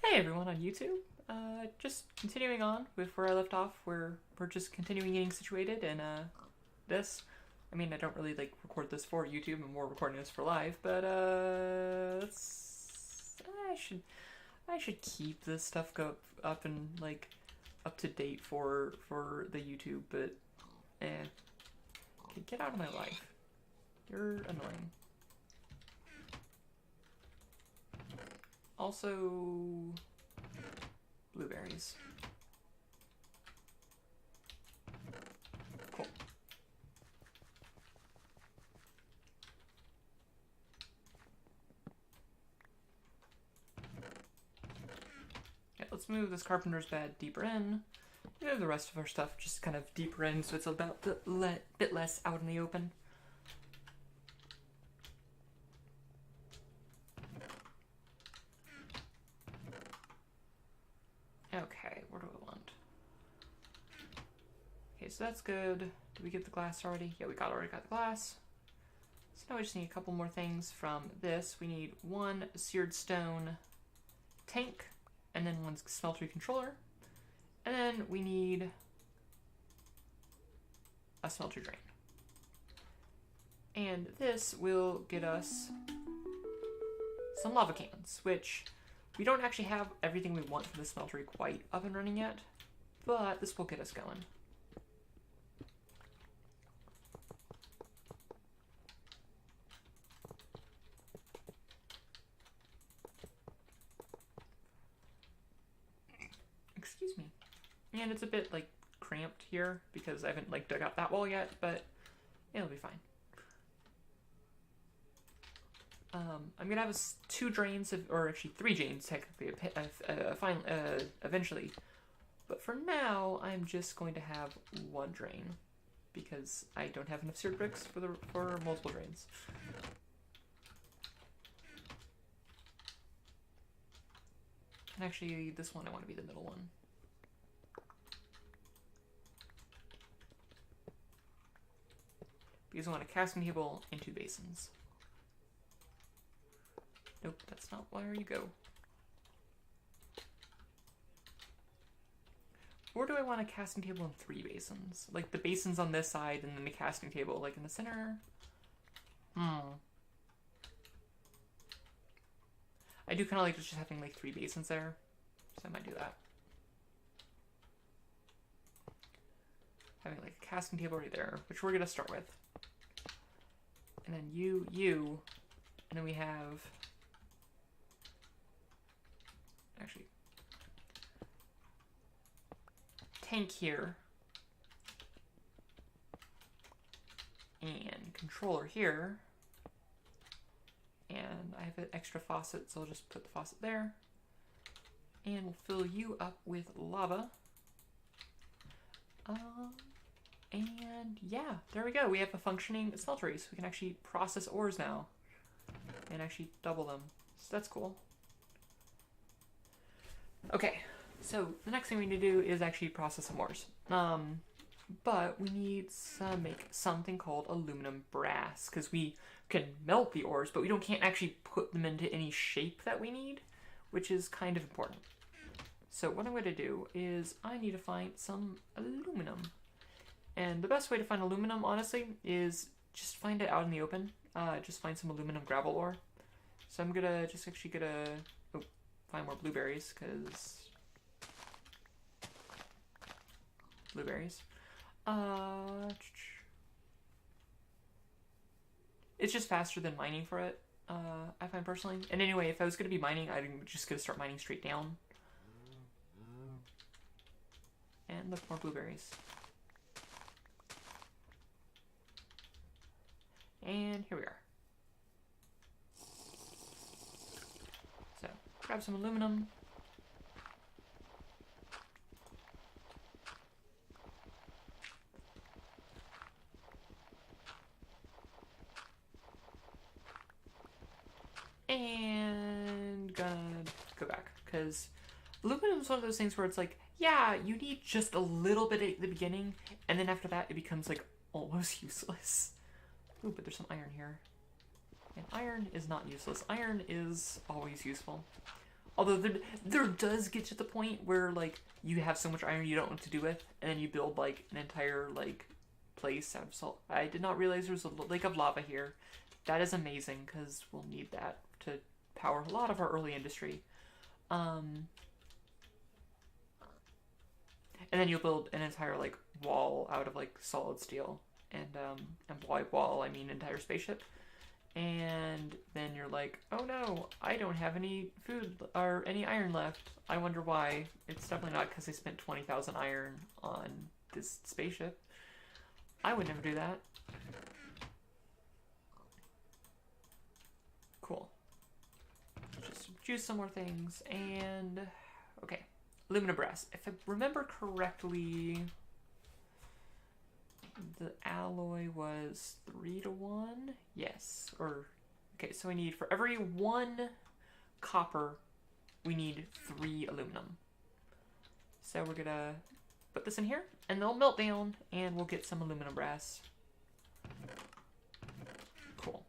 Hey everyone on YouTube. Just continuing on with where I left off, where we're just continuing getting situated and this. I mean, I don't really like record this for YouTube. I'm more recording this for live, but I should keep this stuff up and like up to date for the YouTube. But okay, get out of my life. You're annoying. Also, blueberries. Cool. Okay, let's move this carpenter's bed deeper in. Move the rest of our stuff just kind of deeper in, so it's about a bit less out in the open. Okay, where do I want? Okay, so that's good. Did we get the glass already? Yeah, we already got the glass. So now we just need a couple more things from this. We need one seared stone tank, and then one smeltery controller. And then we need a smeltery drain. And this will get us some lava cans, which we don't actually have everything we want for the smeltery quite up and running yet, but this will get us going. Excuse me. And it's a bit like cramped here because I haven't like dug out that wall yet, but it'll be fine. I'm gonna have two drains, or actually 3 drains technically, eventually. But for now, I'm just going to have 1 drain because I don't have enough seared bricks for multiple drains. And actually, this one I want to be the middle one. Because I want a casting table and 2 basins. Nope, that's not where you go. Or do I want a casting table and 3 basins? Like the basins on this side and then the casting table like in the center? I do kind of like just having like 3 basins there, so I might do that. Having like a casting table right there, which we're gonna start with. And then you, and then we have, actually, tank here, and controller here, and I have an extra faucet, so I'll just put the faucet there, and we'll fill you up with lava. And yeah, there we go. We have a functioning smeltery, so we can actually process ores now and actually double them. So that's cool. Okay, so the next thing we need to do is actually process some ores. But we need to make something called aluminum brass, because we can melt the ores, but we can't actually put them into any shape that we need, which is kind of important. So what I'm going to do is I need to find some aluminum. And the best way to find aluminum, honestly, is just find it out in the open. Just find some aluminum gravel ore. So I'm gonna just actually find more blueberries, because blueberries. It's just faster than mining for it, I find personally. And anyway, if I was gonna be mining, I'm just gonna start mining straight down. And look, more blueberries. And here we are. So, grab some aluminum. And gonna go back, because aluminum is one of those things where it's like, yeah, you need just a little bit at the beginning, and then after that it becomes like almost useless. Ooh, but there's some iron here. And iron is not useless. Iron is always useful. Although there does get to the point where like you have so much iron you don't know what to do with, and then you build like an entire like place out of salt. I did not realize there was a lake of lava here. That is amazing because we'll need that to power a lot of our early industry. And then you'll build an entire like wall out of like solid steel, and by wall I mean entire spaceship. And then you're like, oh no, I don't have any food or any iron left. I wonder why. It's definitely not because I spent 20,000 iron on this spaceship. I would never do that. Cool. Just juice some more things, and okay. Aluminum brass. If I remember correctly, the alloy was 3-to-1? Yes. Or, okay, so we need, for every 1 copper, we need 3 aluminum. So we're gonna put this in here, and they'll melt down, and we'll get some aluminum brass. Cool.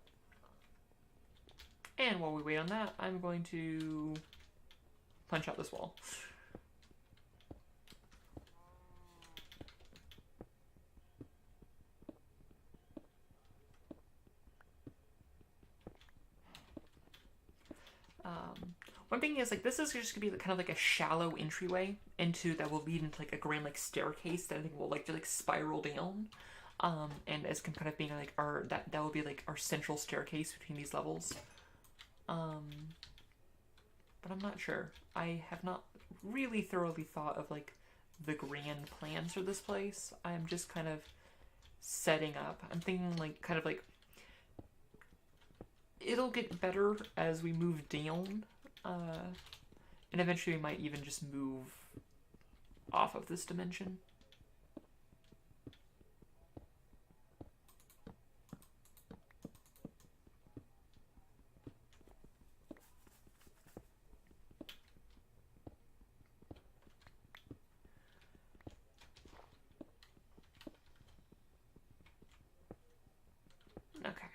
And while we wait on that, I'm going to punch out this wall. One thing is, like, this is just gonna be kind of like a shallow entryway into that will lead into like a grand like staircase that I think will like just like spiral down. And as kind of being like our that will be like our central staircase between these levels. But I'm not sure. I have not really thoroughly thought of like the grand plans for this place. I'm just kind of setting up. I'm thinking like kind of like it'll get better as we move down. And eventually we might even just move off of this dimension. Okay.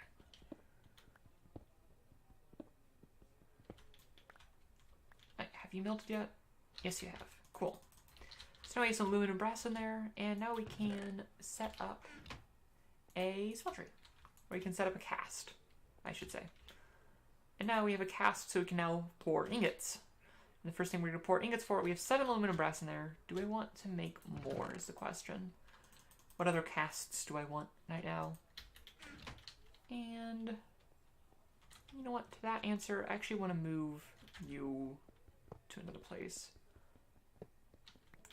Have you melted yet? Yes, you have. Cool. So now we have some aluminum brass in there, and now we can set up a smeltery. Or we can set up a cast, I should say. And now we have a cast, so we can now pour ingots. And the first thing we're going to pour ingots for, we have 7 aluminum brass in there. Do I want to make more is the question. What other casts do I want right now? And you know what? To that answer, I actually want to move you to another place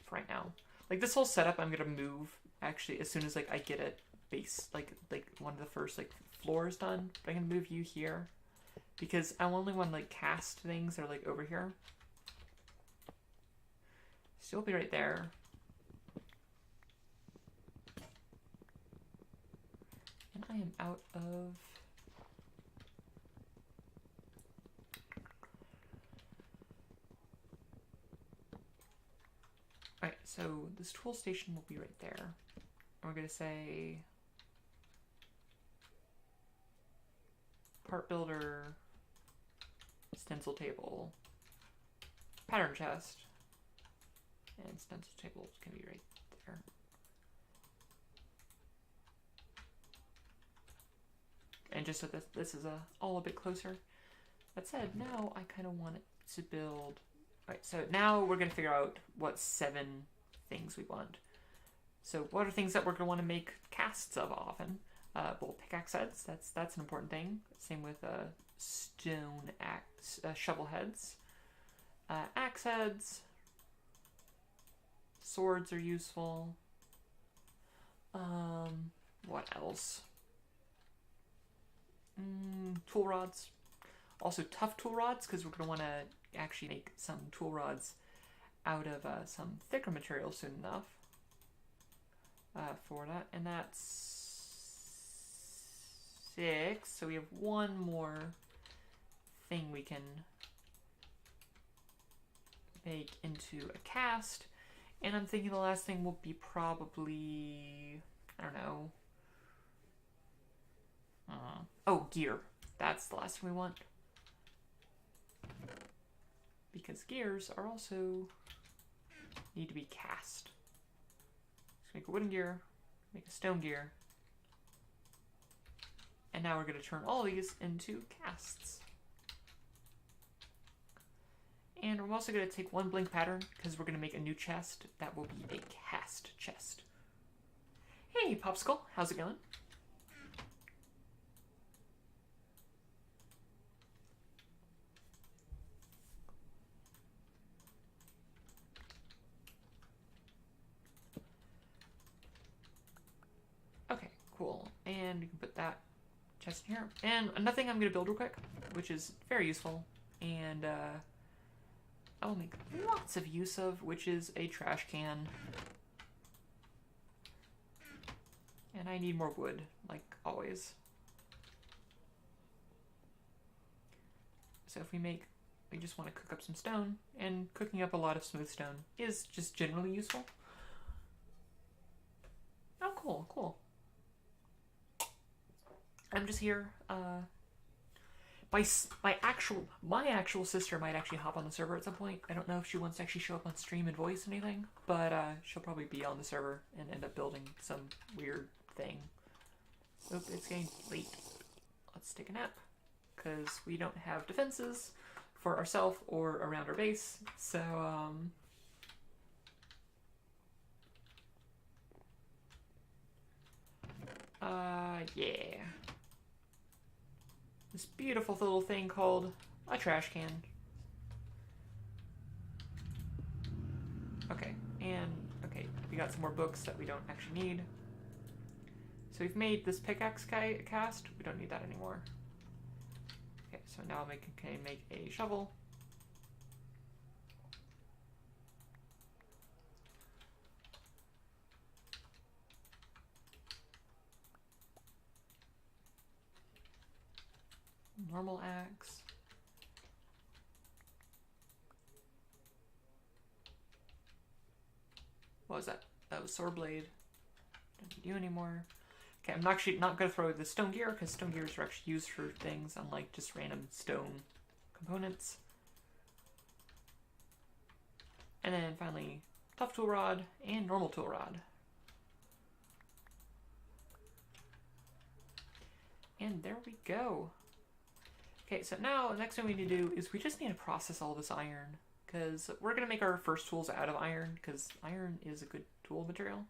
for right now. Like this whole setup, I'm gonna move actually as soon as like I get it base like one of the first like floors done. But I'm gonna move you here because I only want to like cast things that are like over here. So you'll be right there. And I am out of. Alright, so this tool station will be right there. And we're going to say part builder, stencil table, pattern chest, and stencil table is going to be right there. And just so this is all a bit closer. That said, now I kind of want it to build. Alright, so now we're going to figure out what 7 things we want. So what are things that we're going to want to make casts of often? Well, pickaxe heads, that's an important thing. Same with stone axe, shovel heads. Axe heads. Swords are useful. What else? Tool rods. Also tough tool rods, because we're going to want to actually make some tool rods out of some thicker material soon enough for that. And that's 6. So we have one more thing we can make into a cast. And I'm thinking the last thing will be probably, I don't know. Oh, gear. That's the last thing we want. because gears are also need to be cast. Let's make a wooden gear, make a stone gear, and now we're going to turn all these into casts. And we're also going to take one blank pattern because we're going to make a new chest that will be a cast chest. Hey, Popsicle, how's it going? Okay, cool. And you can put that chest in here. And another thing I'm going to build real quick, which is very useful, and I will make lots of use of, which is a trash can. And I need more wood, like always. So if we just want to cook up some stone, and cooking up a lot of smooth stone is just generally useful. Oh, cool, cool. I'm just here, my actual sister might actually hop on the server at some point. I don't know if she wants to actually show up on stream and voice anything, but she'll probably be on the server and end up building some weird thing. Oop, it's getting late. Let's take a nap, because we don't have defenses for ourselves or around our base, so yeah. This beautiful little thing called a trash can. Okay, and okay, we got some more books that we don't actually need. So we've made this pickaxe cast. We don't need that anymore. Okay, so now we can make a shovel. Normal axe. What was that? That was sword blade. Don't need you anymore. Okay, I'm actually not going to throw the stone gear, because stone gears are actually used for things, unlike just random stone components. And then finally, tough tool rod and normal tool rod. And there we go. Okay, so now the next thing we need to do is we just need to process all this iron, because we're going to make our first tools out of iron, because iron is a good tool material.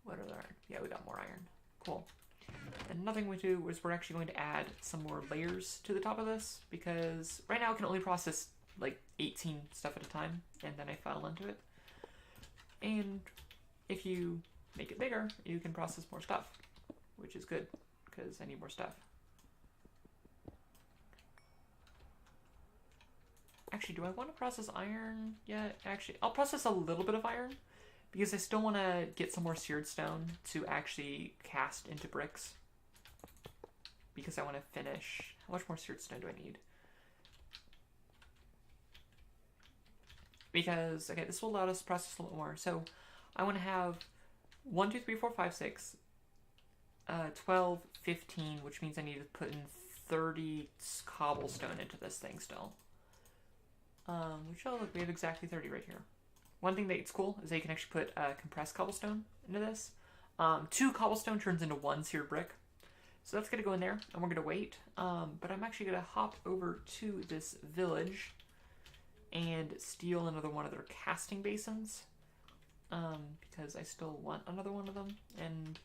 What other iron? Yeah, we got more iron. Cool. And another thing we do is we're actually going to add some more layers to the top of this, because right now it can only process like 18 stuff at a time, and then I file into it. And if you make it bigger, you can process more stuff, which is good, because I need more stuff. Actually, do I want to process iron yet? Actually, I'll process a little bit of iron, because I still want to get some more seared stone to actually cast into bricks. Because I want to finish. How much more seared stone do I need? Because, okay, this will allow us to process a little more. So I want to have 1, 2, 3, 4, 5, 6, 12, 15, which means I need to put in 30 cobblestone into this thing still. Which, oh look, we have exactly 30 right here. One thing that's cool is that you can actually put compressed cobblestone into this. 2 cobblestone turns into 1 seared brick. So that's going to go in there, and we're going to wait. But I'm actually going to hop over to this village and steal another one of their casting basins. Because I still want another one of them. And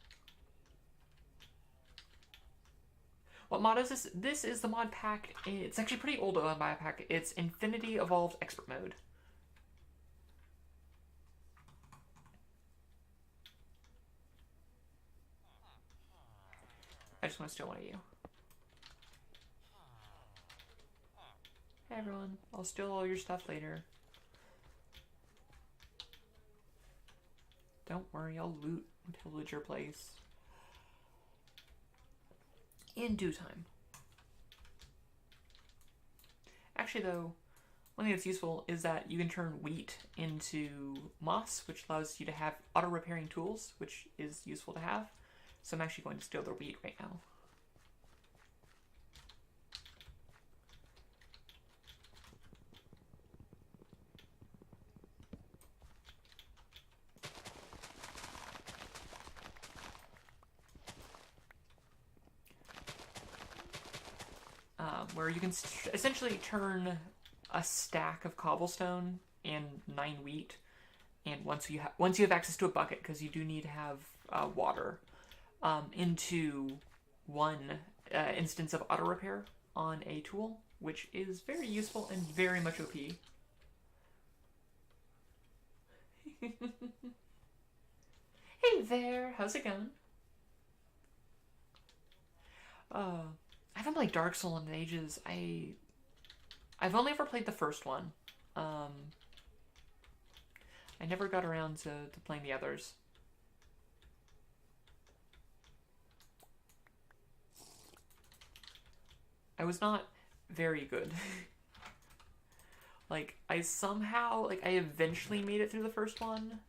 what mod is this? This is the mod pack. It's actually pretty old mod pack. It's Infinity Evolved Expert Mode. I just want to steal one of you. Hey everyone, I'll steal all your stuff later. Don't worry, I'll pillage your place. In due time. Actually though, one thing that's useful is that you can turn wheat into moss, which allows you to have auto-repairing tools, which is useful to have. So I'm actually going to steal their wheat right now. where you can essentially turn a stack of cobblestone and 9 wheat, and once you have access to a bucket, because you do need to have water, into one instance of auto repair on a tool, which is very useful and very much OP. Hey there, how's it going? I haven't played Dark Souls in ages. I've only ever played the first one. I never got around to playing the others. I was not very good. Like, I eventually made it through the first one,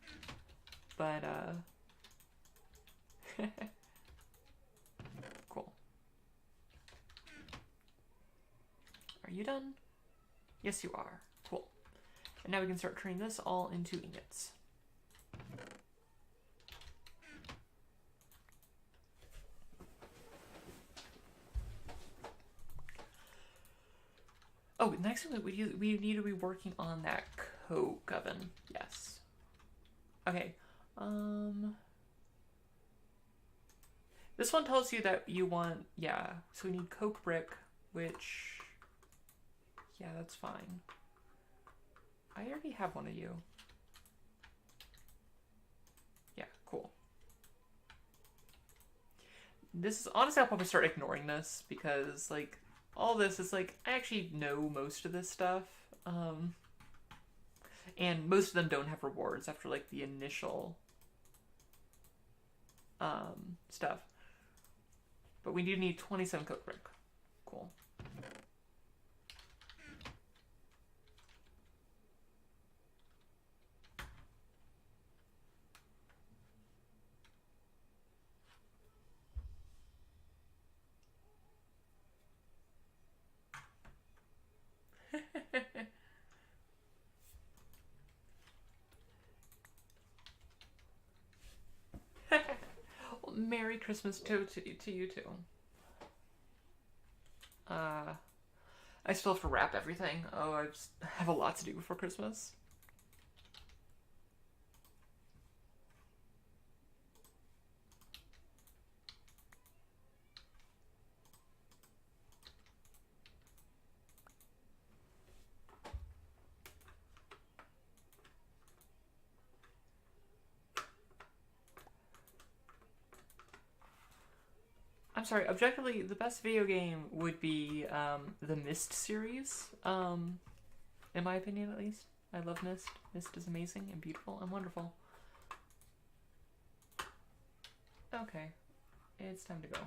but, cool. Are you done? Yes, you are. Cool. And now we can start turning this all into ingots. Oh, next thing we need to be working on that coke oven. Yes. Okay. This one tells you that you want, yeah. So we need coke brick, which, yeah, that's fine. I already have one of you. Yeah, cool. This is, honestly, I'll probably start ignoring this because, like, all this is like, I actually know most of this stuff. And most of them don't have rewards after like the initial stuff. But we do need 27 coke brick. Cool. Well, Merry Christmas to you too. I still have to wrap everything. Oh, I have a lot to do before Christmas. I'm sorry, objectively, the best video game would be the Myst series, in my opinion at least. I love Myst. Myst is amazing and beautiful and wonderful. Okay, it's time to go.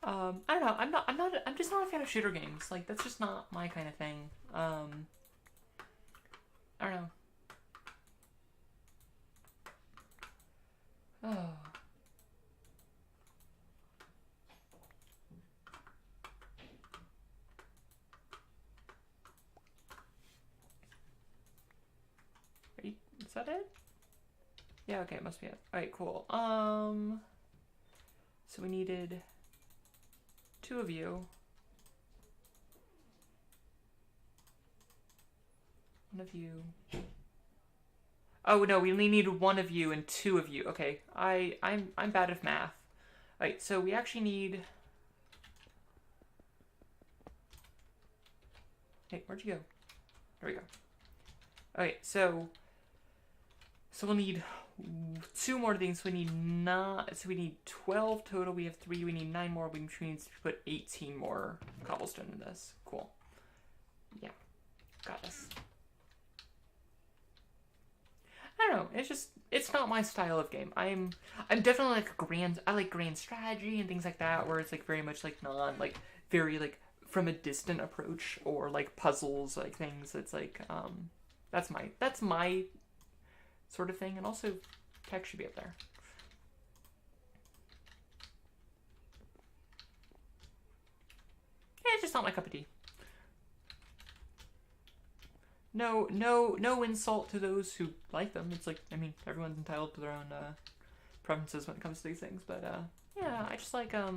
I don't know. I'm just not a fan of shooter games. Like, that's just not my kind of thing. I don't know. Oh. Is that it? Yeah, okay, it must be it. Alright, cool. So we needed 2 of you. 1 of you. Oh no, we only need 1 of you and 2 of you. Okay, I'm bad at math. Alright, so we actually need. Hey, where'd you go? There we go. Okay, so we'll need 2 more things. We need 9. So we need 12 total. We have 3. We need 9 more, which means we put 18 more cobblestone in this. Cool. Yeah. Got this. I don't know. It's not my style of game. I'm definitely like I like grand strategy and things like that, where it's like very much like very like from a distant approach, or like puzzles, like things. It's like that's my sort of thing. And also tech should be up there. It's just not my cup of tea. No insult to those who like them. It's like, I mean, everyone's entitled to their own preferences when it comes to these things. But yeah, I just like I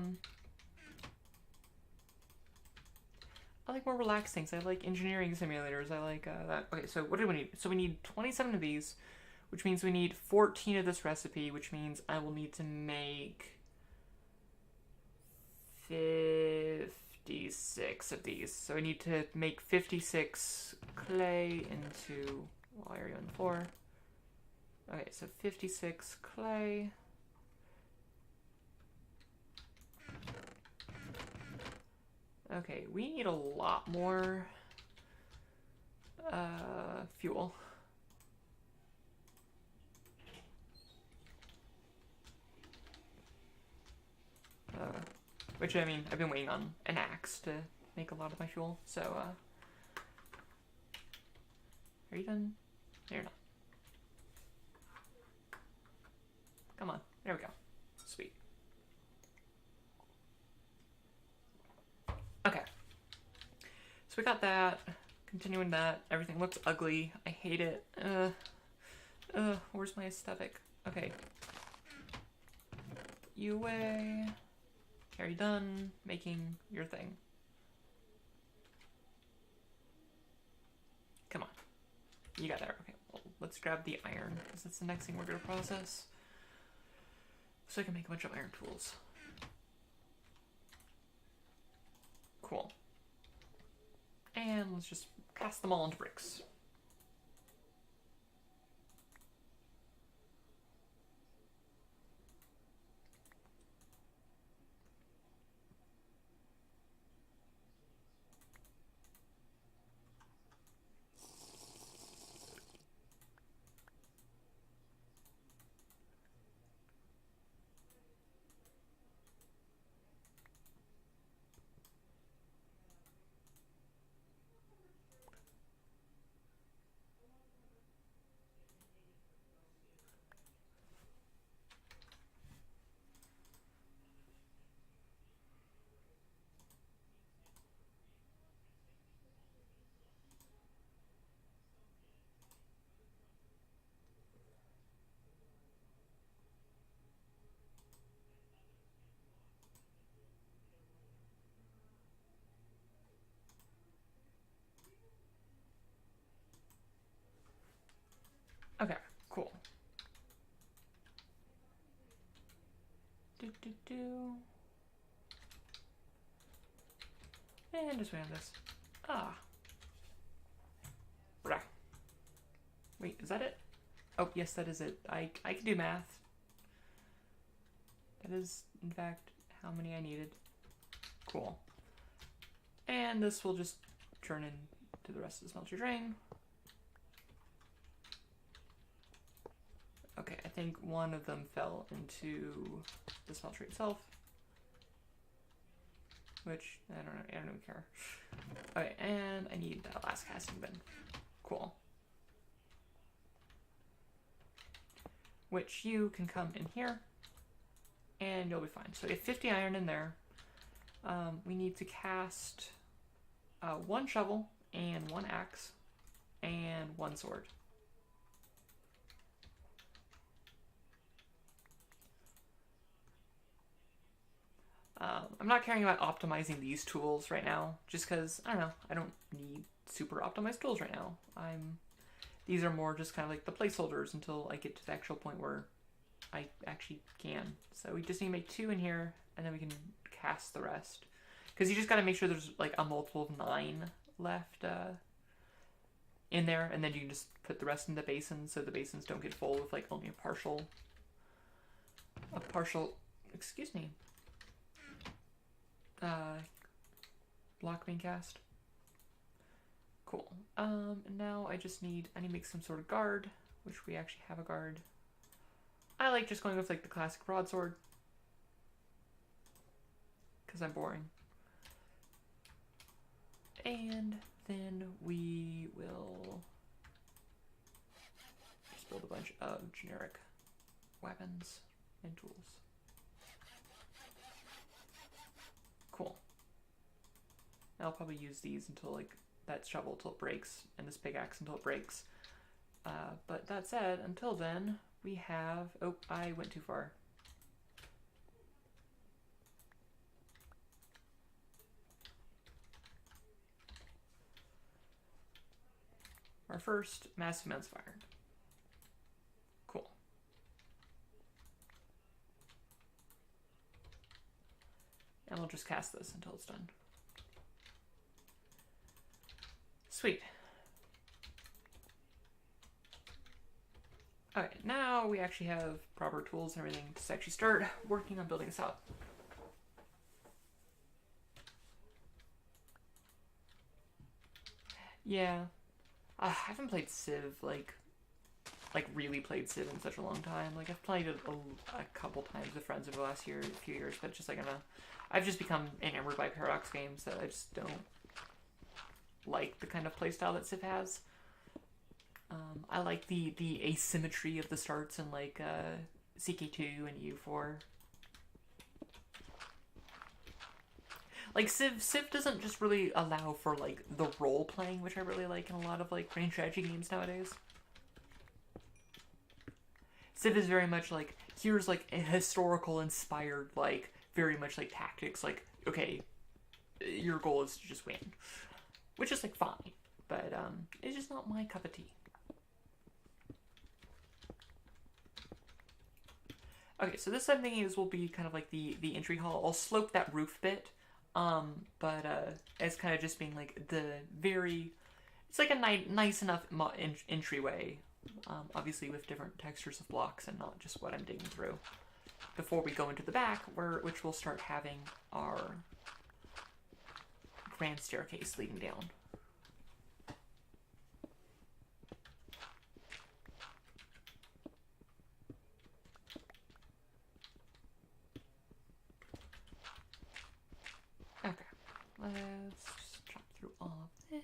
like more relaxed things. I like engineering simulators. I like that. Okay, so what do we need? So we need 27 of these, which means we need 14 of this recipe, which means I will need to make 56 of these. So I need to make 56 clay into iron 4. Okay, so 56 clay. Okay, we need a lot more fuel. Which, I mean, I've been waiting on an axe to make a lot of my fuel, so, are you done? No, you're not. Come on, there we go. Sweet. Okay. So we got that. Continuing that. Everything looks ugly. I hate it. Where's my aesthetic? Okay. Put you away. Are you done making your thing? Come on. You got there. Okay, well, let's grab the iron, because that's the next thing we're going to process. So I can make a bunch of iron tools. Cool. And let's just cast them all into bricks. Okay, cool. And just wait on this. Ah. Rah. Wait, is that it? Oh, yes, that is it. I can do math. That is, in fact, how many I needed. Cool. And this will just turn into the rest of the smelter drain. Okay, I think one of them fell into the smelter itself. Which, I don't know, I don't even care. Okay, and I need that last casting bin. Cool. Which you can come in here, and you'll be fine. So we have 50 iron in there. We need to cast 1 shovel, and 1 axe, and 1 sword. I'm not caring about optimizing these tools right now, just because, I don't know, I don't need super optimized tools right now. These are more just kind of like the placeholders until I get to the actual point where I actually can. So we just need to make 2 in here, and then we can cast the rest. Because you just got to make sure there's like a multiple of 9 left in there, and then you can just put the rest in the basin so the basins don't get full with like only a partial, excuse me, block being cast. Cool. Now I need to make some sort of guard, which we actually have a guard. I like just going with like the classic broadsword, because I'm boring. And then we will just build a bunch of generic weapons and tools. Cool. I'll probably use these until like that shovel until it breaks, and this pickaxe until it breaks. But that said, until then, we have... Oh, I went too far. Our first massive amounts of iron. Cool. And we'll just cast this until it's done. Sweet. Okay, now we actually have proper tools and everything to actually start working on building this out. Yeah. I haven't played Civ, like really played Civ in such a long time. Like, I've played it a couple times with friends over the last few years, but just like, I've just become enamored by Paradox games that I just don't like the kind of playstyle that Civ has. I like the asymmetry of the starts in like CK2 and U4. Like Civ doesn't just really allow for like the role playing, which I really like in a lot of like brain strategy games nowadays. Civ is very much like, here's like a historical inspired, like very much like tactics, like, okay, your goal is to just win, which is like fine, but it's just not my cup of tea. Okay, so this I'm thinking will be kind of like the entry hall. I'll slope that roof bit, but as kind of just being like the very, it's like a nice enough entryway, obviously with different textures of blocks and not just what I'm digging through. Before we go into the back, which we'll start having our grand staircase leading down. Okay, let's just jump through all of this.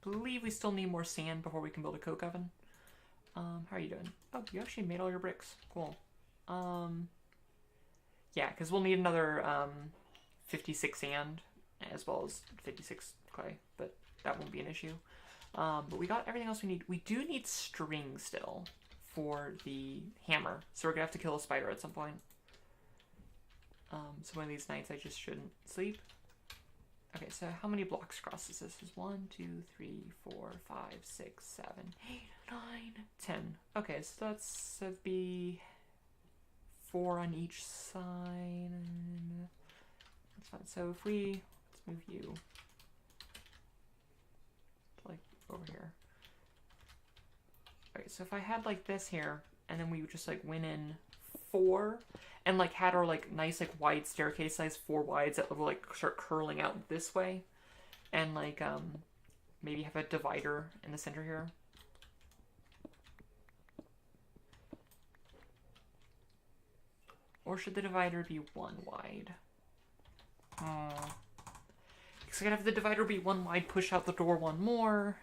I believe we still need more sand before we can build a coke oven. How are you doing? Oh, you actually made all your bricks. Cool. Yeah, because we'll need another 56 sand as well as 56 clay, but that won't be an issue. But we got everything else we need. We do need string still for the hammer, so we're gonna have to kill a spider at some point. So one of these nights I just shouldn't sleep. Okay, so how many blocks across is this? Is 1, 2, 3, 4, 5, 6, 7, 8, 9, 10. Okay, so that'd be 4 on each side. That's fine. So if let's move you to like over here. Okay, so if I had like this here, and then we would just like went in 4 and like had our like nice like wide staircase size 4 wides that will like start curling out this way, and like maybe have a divider in the center here. Or should the divider be 1 wide? Because I gotta have the divider be 1 wide, push out the door 1 more,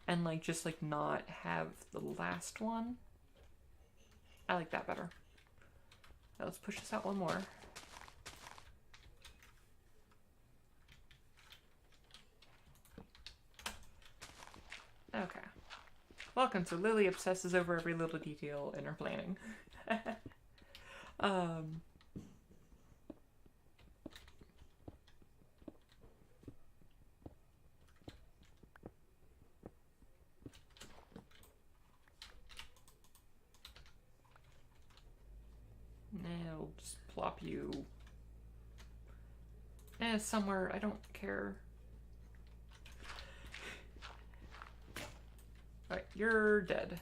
and like just like not have the last one. I like that better. Now let's push this out 1 more. Okay. Welcome to Lily obsesses over every little detail in her planning. I'll just plop you somewhere. I don't care. Alright, you're dead.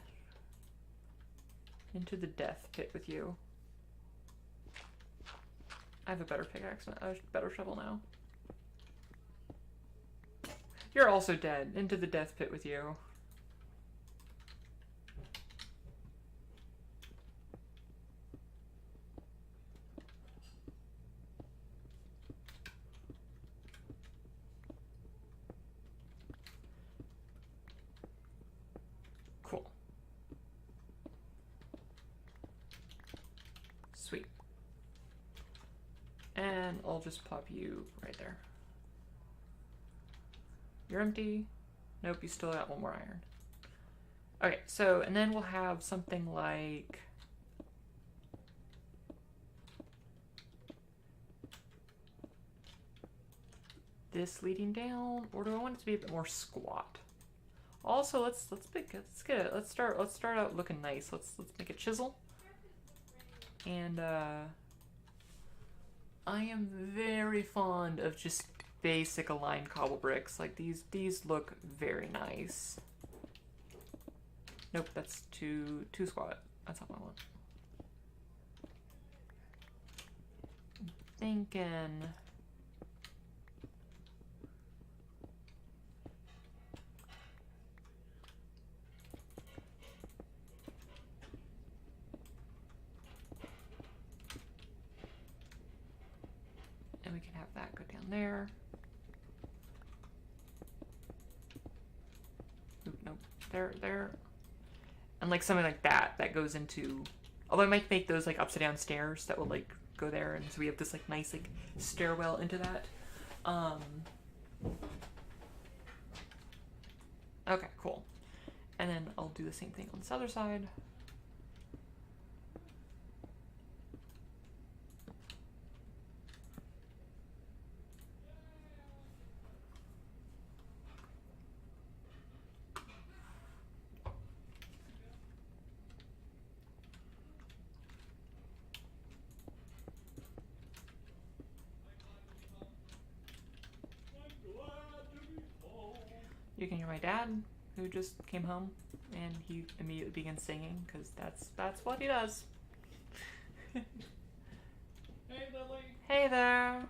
Into the death pit with you. I have a better pickaxe, a better shovel now. You're also dead. Into the death pit with you. Cool. Sweet. And I'll just pop you right there. You're empty. Nope, you still got one more iron. Okay, so, and then we'll have something like... this leading down, or do I want it to be a bit more squat? Also, let's start out looking nice. Let's make a chisel. And I am very fond of just basic aligned cobble bricks. Like these look very nice. Nope, that's too squat. That's not what I want. I'm thinking. And we can have that go down there. Nope, there. And like something like that goes into, although I might make those like upside down stairs that will like go there, and so we have this like nice like stairwell into that. Okay, cool. And then I'll do the same thing on this other side. You can hear my dad, who just came home, and he immediately begins singing, because that's what he does. Hey, Lily. Hey there.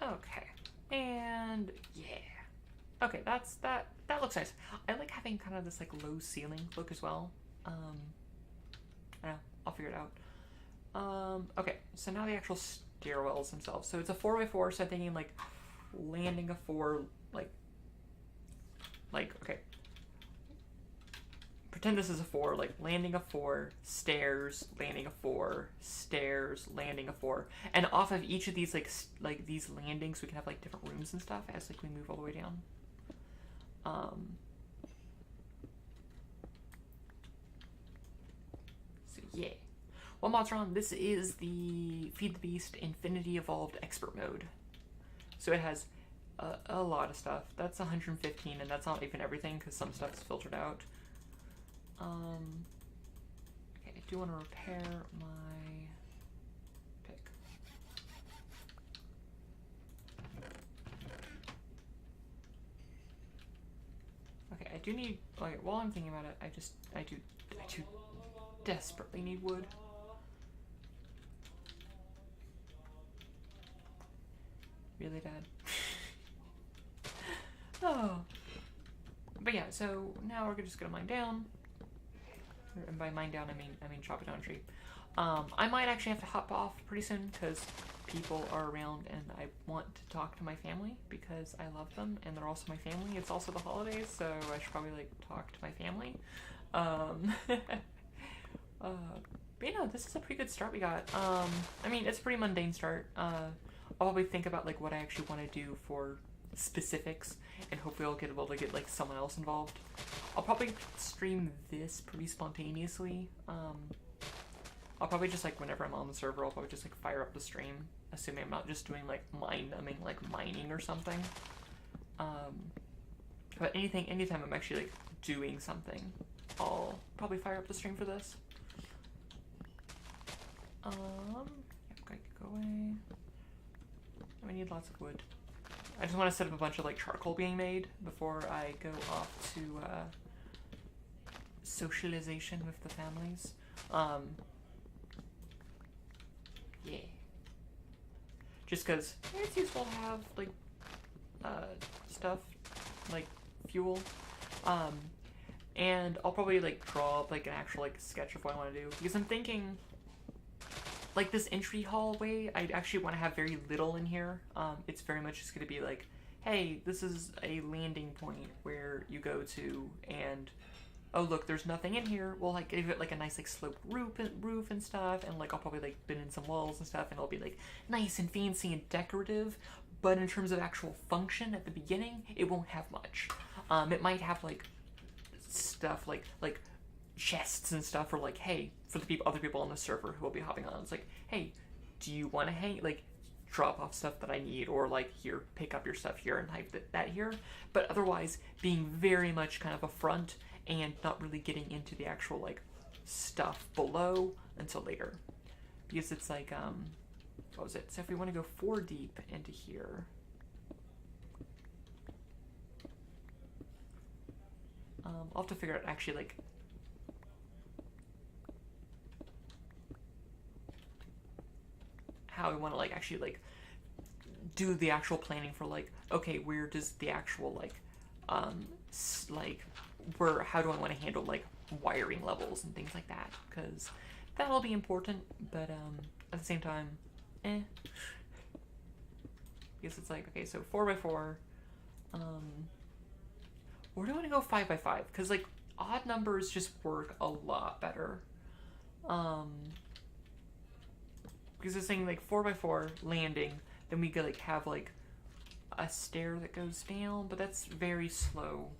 Okay, and yeah. Okay, that looks nice. I like having kind of this like low ceiling look as well. I don't know, I'll figure it out. Okay, so now the actual stairwells themselves. So it's a 4x4, so I'm thinking like landing a 4, like okay. Pretend this is a 4, like landing a 4, stairs, landing a 4, stairs, landing a 4, and off of each of these like these landings, we can have like different rooms and stuff as like we move all the way down. So yeah. While mods are on, this is the Feed the Beast Infinity Evolved Expert Mode. So it has a lot of stuff. That's 115, and that's not even everything because some stuff's filtered out. Okay, I do want to repair my pick. Okay, I do need, like, while I'm thinking about it, I do desperately need wood. Really, Dad? Oh. But yeah, so now we're just gonna mine down. And by mine down, I mean chop it down a tree. I might actually have to hop off pretty soon because people are around and I want to talk to my family because I love them and they're also my family. It's also the holidays, so I should probably like talk to my family. But you know, this is a pretty good start we got. I mean, it's a pretty mundane start. I'll probably think about like what I actually want to do for specifics, and hopefully I'll get able to get like someone else involved. I'll probably stream this pretty spontaneously. I'll probably just like whenever I'm on the server, I'll probably just like fire up the stream, assuming I'm not just doing like mining or something. But anytime I'm actually like doing something, I'll probably fire up the stream for this. Yeah, go away. I need lots of wood. I just want to set up a bunch of like charcoal being made before I go off to socialization with the families. Yeah. Just because it's useful to have like stuff like fuel. And I'll probably like draw up like an actual like sketch of what I want to do, because I'm thinking like this entry hallway, I actually want to have very little in here. It's very much just going to be like, hey, this is a landing point where you go to, and oh look, there's nothing in here. We'll like give it like a nice like sloped roof and stuff, and like I'll probably like bin in some walls and stuff, and it'll be like nice and fancy and decorative. But in terms of actual function at the beginning, it won't have much. It might have like stuff like chests and stuff, or like, hey, for the other people on the server who will be hopping on, it's like, hey, do you want to drop off stuff that I need, or like, here, pick up your stuff here and type that here. But otherwise, being very much kind of a front and not really getting into the actual like stuff below until later, because it's like what was it? So if we want to go 4 deep into here, I'll have to figure out actually like how I want to like actually like do the actual planning for like, okay, where does the actual like how do I want to handle like wiring levels and things like that, because that'll be important. But at the same time, because it's like, okay, so 4x4, or do I want to go 5x5? Because like odd numbers just work a lot better. Because it's saying like 4x4 landing, then we could like have like a stair that goes down, but that's very slow.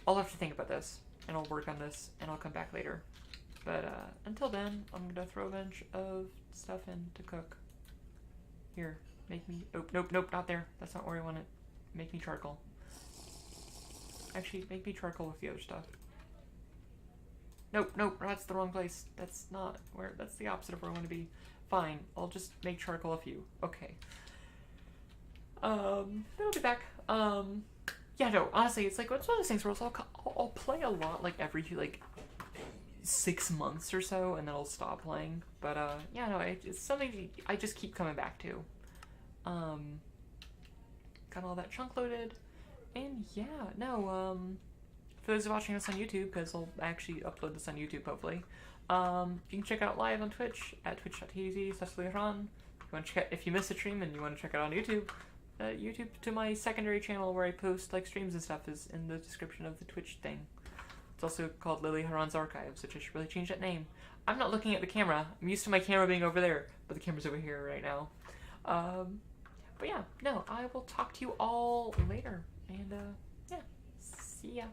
I'll have to think about this, and I'll work on this, and I'll come back later. But until then, I'm gonna throw a bunch of stuff in to cook. Here, make me. Oh, nope, not there. That's not where I want it. Make me charcoal. Actually, make me charcoal with the other stuff. Nope, that's the wrong place. That's not where. That's the opposite of where I want to be. Fine, I'll just make charcoal a few. Okay. Then I'll be back. Yeah, no, honestly, it's like, it's one of those things where I'll play a lot, like, every, like, 6 months or so, and then I'll stop playing. But, yeah, no, it's something I just keep coming back to. Got all that chunk loaded, and yeah, no, for those watching this on YouTube, because I'll actually upload this on YouTube, hopefully, you can check out live on Twitch, at twitch.tv/LeHaran. If you missed a stream and you want to check it out on YouTube, YouTube to my secondary channel where I post like streams and stuff is in the description of the Twitch thing. It's also called Lily Haran's Archives, which I should really change that name. I'm not looking at the camera. I'm used to my camera being over there, but the camera's over here right now. But yeah, no, I will talk to you all later, and yeah, see ya.